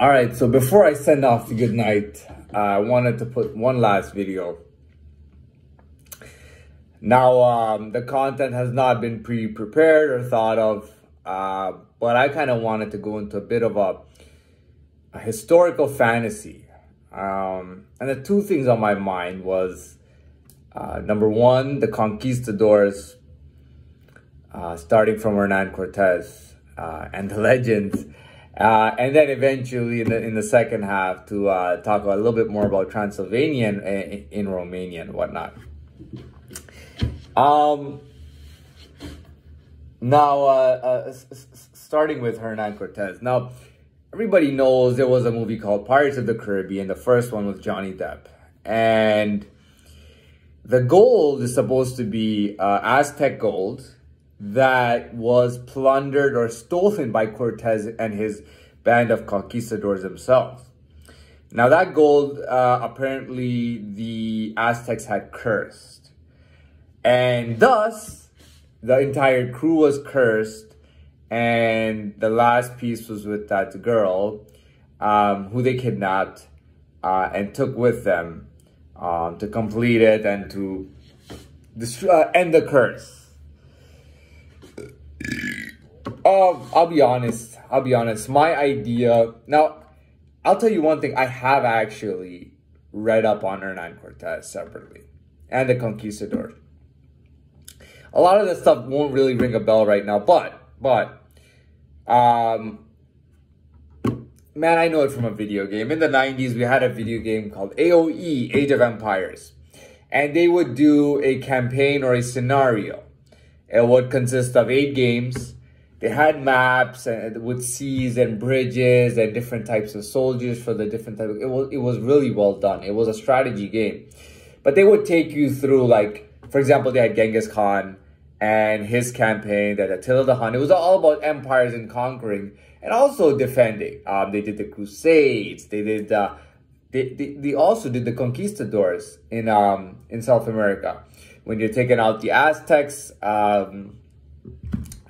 All right, so before I send off the good night, I wanted to put one last video. Now, the content has not been pre-prepared or thought of, but I kind of wanted to go into a bit of a historical fantasy. And the two things on my mind was, number one, the conquistadors, starting from Hernan Cortez and the legends. And then eventually in the second half to talk a little bit more about Transylvania in Romania and whatnot. Starting with Hernan Cortez. Now, everybody knows there was a movie called Pirates of the Caribbean. The first one with Johnny Depp. And the gold is supposed to be Aztec gold that was plundered or stolen by Cortez and his band of conquistadors themselves. Now that gold, apparently the Aztecs had cursed. And thus, the entire crew was cursed. And the last piece was with that girl who they kidnapped and took with them to complete it and to end the curse. I'll be honest. My idea... Now, I'll tell you one thing. I have actually read up on Hernan Cortez separately. And the conquistadors. A lot of this stuff won't really ring a bell right now. But man, I know it from a video game. In the 90s, we had a video game called AOE, Age of Empires. And they would do a campaign or a scenario. It would consist of 8 games. They had maps and with seas and bridges and different types of soldiers for the different types. It was really well done. It was a strategy game. But they would take you through, like, for example, they had Genghis Khan and his campaign, that Attila the Hun. It was all about empires and conquering and also defending. They did the Crusades. They did they also did the conquistadors in South America, when you're taking out the Aztecs.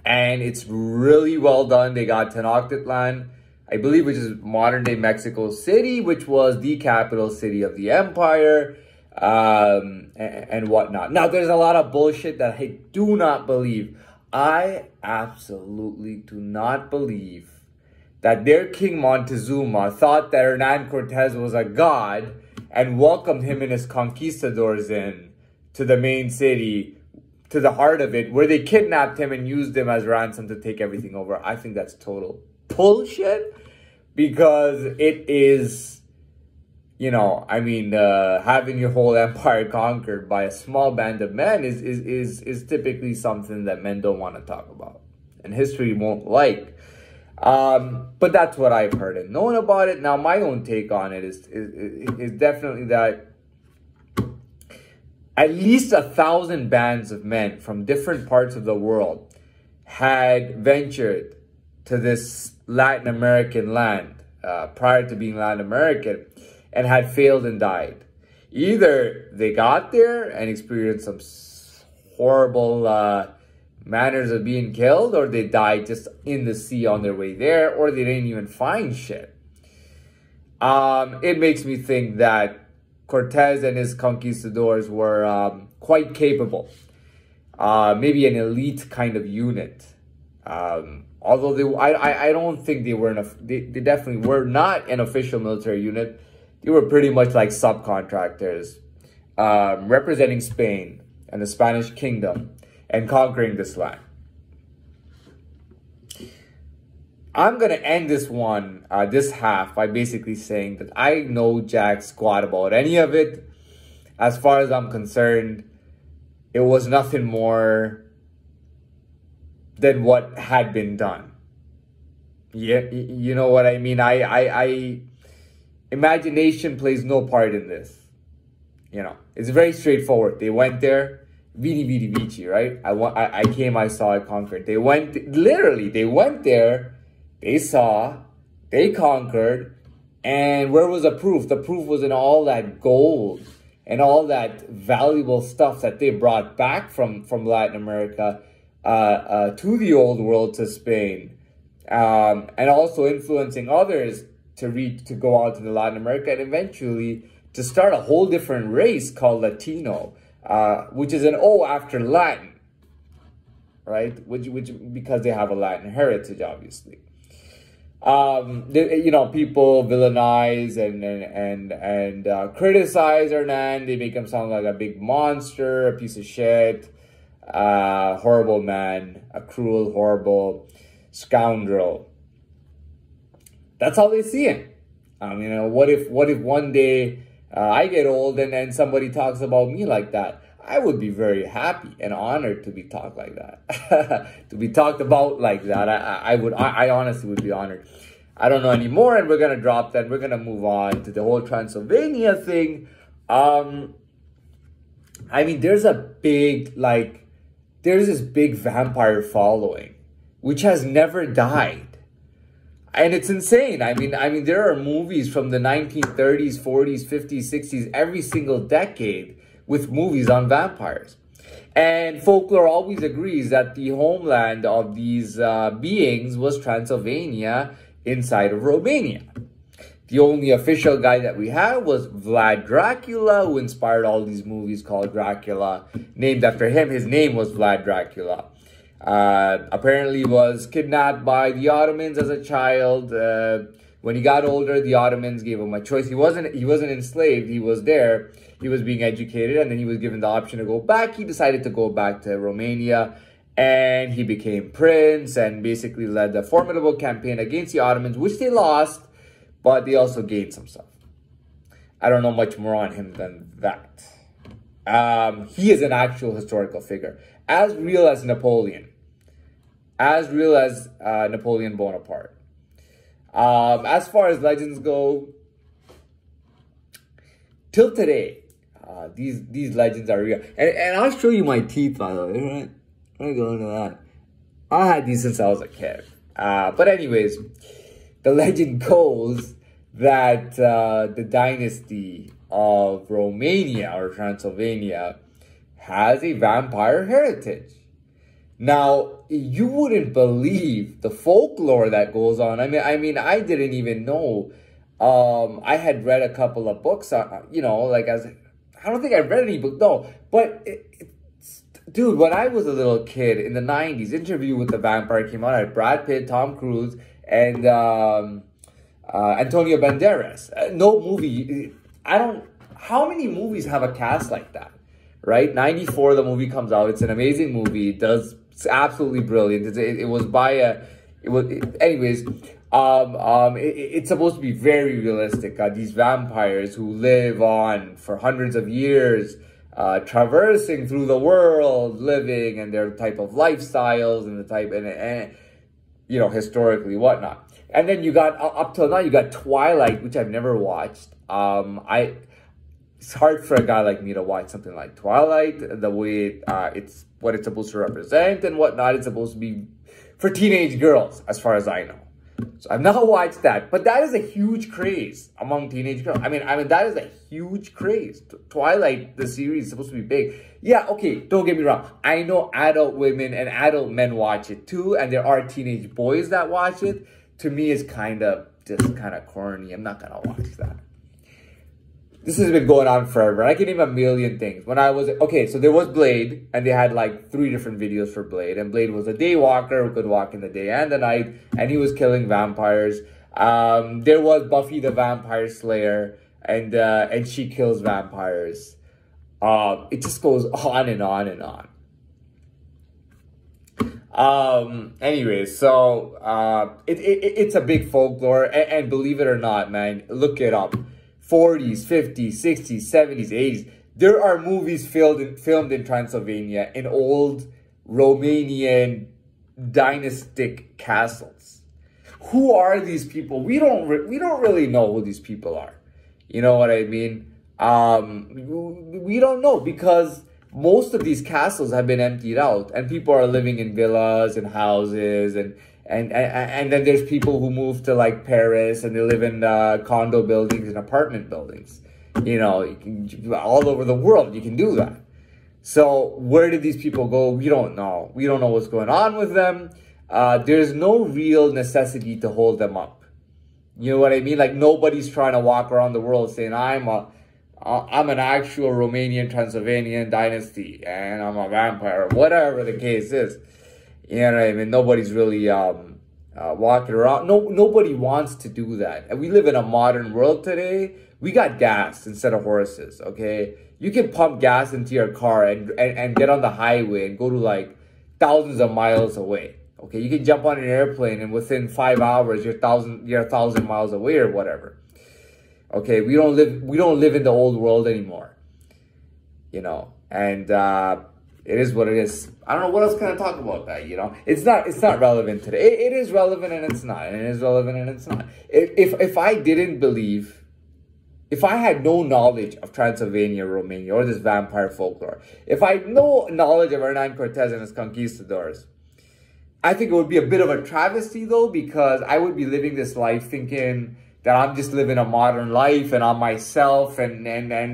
And it's really well done. They got Tenochtitlan, I believe, which is modern-day Mexico City, which was the capital city of the empire, and whatnot. Now, there's a lot of bullshit that I do not believe. I absolutely do not believe that their king Montezuma thought that Hernan Cortez was a god and welcomed him and his conquistadors in to the main city, to the heart of it, where they kidnapped him and used him as ransom to take everything over. I think that's total bullshit, because it is, you know, I mean, having your whole empire conquered by a small band of men is typically something that men don't want to talk about, and history won't like. But that's what I've heard and known about it. Now, my own take on it is definitely that at least 1,000 bands of men from different parts of the world had ventured to this Latin American land prior to being Latin American, and had failed and died. Either they got there and experienced some horrible manners of being killed, or they died just in the sea on their way there, or they didn't even find shit. It makes me think that Cortez and his conquistadors were quite capable. Maybe an elite kind of unit. Although I don't think they were they definitely were not an official military unit. They were pretty much like subcontractors, representing Spain and the Spanish kingdom and conquering this land. I'm going to end this one, this half, by basically saying that I know jack squat about any of it. As far as I'm concerned, it was nothing more than what had been done. Yeah, you know what I mean? Imagination plays no part in this. You know, it's very straightforward. They went there, vidi vidi vici, right? I came, I saw, I conquered. They went there. They saw, they conquered, and where was the proof? The proof was in all that gold and all that valuable stuff that they brought back from Latin America to the old world, to Spain, and also influencing others to go out to Latin America and eventually to start a whole different race called Latino, which is an O after Latin, right? Which because they have a Latin heritage, obviously. You know, people villainize and criticize Hernan. They make him sound like a big monster, a piece of shit, horrible man, a cruel, horrible scoundrel. That's how they see him. You know, what if one day I get old and then somebody talks about me like that? I would be very happy and honored to be talked like that, to be talked about like that. I honestly would be honored. I don't know anymore, and we're gonna drop that. We're gonna move on to the whole Transylvania thing. I mean, there's this big vampire following, which has never died. And it's insane. I mean, there are movies from the 1930s, 40s, 50s, 60s, every single decade with movies on vampires. And folklore always agrees that the homeland of these beings was Transylvania inside of Romania. The only official guy that we had was Vlad Dracula, who inspired all these movies called Dracula, named after him. His name was Vlad Dracula. Apparently was kidnapped by the Ottomans as a child. When he got older, the Ottomans gave him a choice. He wasn't enslaved. He was there. He was being educated, and then he was given the option to go back. He decided to go back to Romania, and he became prince and basically led a formidable campaign against the Ottomans, which they lost, but they also gained some stuff. I don't know much more on him than that. He is an actual historical figure, as real as Napoleon. As real as Napoleon Bonaparte. As far as legends go, till today, these legends are real. And I'll show you my teeth, by the way, right? Let me go into that. I had these since I was a kid. But anyways, the legend goes that the dynasty of Romania or Transylvania has a vampire heritage. Now, you wouldn't believe the folklore that goes on. I mean, I didn't even know. I had read a couple of books, you know, like I don't think I read any book, no. But, dude, when I was a little kid in the 90s, Interview with the Vampire came out. I had Brad Pitt, Tom Cruise, and Antonio Banderas. No movie, how many movies have a cast like that? Right? 94, the movie comes out. It's an amazing movie. It's absolutely brilliant. Anyways, it's supposed to be very realistic. These vampires who live on for hundreds of years, traversing through the world, living, and their type of lifestyles and the type, and you know, historically, whatnot. And then you got, up till now, you got Twilight, which I've never watched. It's hard for a guy like me to watch something like Twilight, the way it's what it's supposed to represent and whatnot. It's supposed to be for teenage girls, as far as I know. So I've not watched that, but that is a huge craze among teenage girls. I mean, that is a huge craze. Twilight, the series, is supposed to be big. Yeah, okay, don't get me wrong. I know adult women and adult men watch it too, and there are teenage boys that watch it. To me, it's just kind of corny. I'm not gonna watch that. This has been going on forever. I can name a million things. When I was, okay, so there was Blade, and they had like 3 different videos for Blade. And Blade was a day walker who could walk in the day and the night, and he was killing vampires. There was Buffy the Vampire Slayer, and she kills vampires. It just goes on and on and on. Anyways, so it's a big folklore, and believe it or not, man, look it up. 40s, 50s, 60s, 70s, 80s. There are movies filmed in Transylvania in old Romanian dynastic castles. Who are these people? We don't really know who these people are. You know what I mean? We don't know, because most of these castles have been emptied out, and people are living in villas and houses, and then there's people who move to like Paris, and they live in condo buildings and apartment buildings. You know, all over the world, you can do that. So where did these people go? We don't know. We don't know what's going on with them. There's no real necessity to hold them up. You know what I mean? Like nobody's trying to walk around the world saying I'm an actual Romanian Transylvanian dynasty and I'm a vampire, whatever the case is. You know what I mean? Nobody's really walking around. Nobody wants to do that. And we live in a modern world today. We got gas instead of horses, okay? You can pump gas into your car and get on the highway and go to like thousands of miles away. Okay, you can jump on an airplane and within 5 hours you're 1,000 miles away or whatever. Okay, we don't live in the old world anymore. You know, and it is what it is. I don't know what else can I talk about that, you know? It's not relevant today. It is relevant and it's not. And it is relevant and it's not. If I didn't believe, if I had no knowledge of Transylvania, Romania, or this vampire folklore, if I had no knowledge of Hernan Cortez and his conquistadors, I think it would be a bit of a travesty though, because I would be living this life thinking that I'm just living a modern life and I'm myself and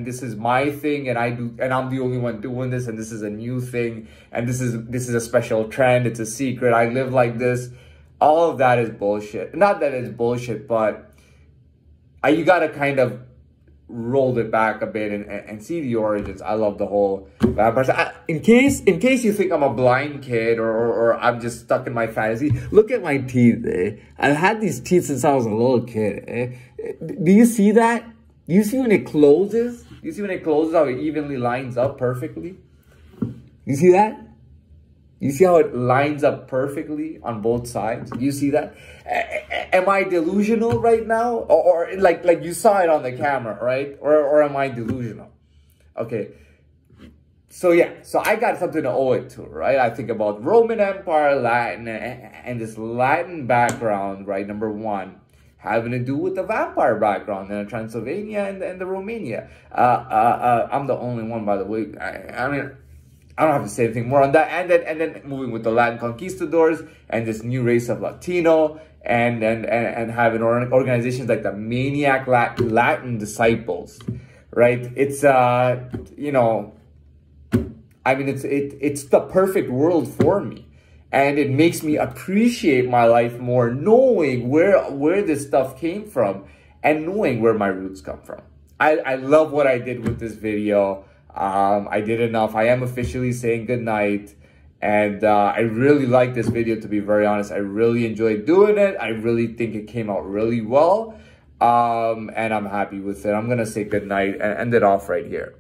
this is my thing and I'm the only one doing this and this is a new thing and this is a special trend, it's a secret, I live like this. All of that is bullshit. Not that it's bullshit, but you gotta kind of roll it back a bit and see the origins. I love the whole vampire. In case you think I'm a blind kid or I'm just stuck in my fantasy, look at my teeth. I've had these teeth since I was a little kid. Do you see that? Do you see when it closes? Do you see when it closes how it evenly lines up perfectly? You see that? You see how it lines up perfectly on both sides? You see that? Am I delusional right now? Or like you saw it on the camera, right? Or am I delusional? Okay. So yeah, so I got something to owe it to, right? I think about Roman Empire, Latin, and this Latin background, right? Number one, having to do with the vampire background in Transylvania and the Romania. I'm the only one, by the way. I mean, I don't have to say anything more on that. And then moving with the Latin conquistadors and this new race of Latino and having organizations like the Maniac Latin Disciples, right? It's you know, I mean, it's the perfect world for me, and it makes me appreciate my life more, knowing where this stuff came from and knowing where my roots come from. I love what I did with this video. I did enough. I am officially saying goodnight. And I really like this video, to be very honest. I really enjoyed doing it. I really think it came out really well. And I'm happy with it. I'm going to say goodnight and end it off right here.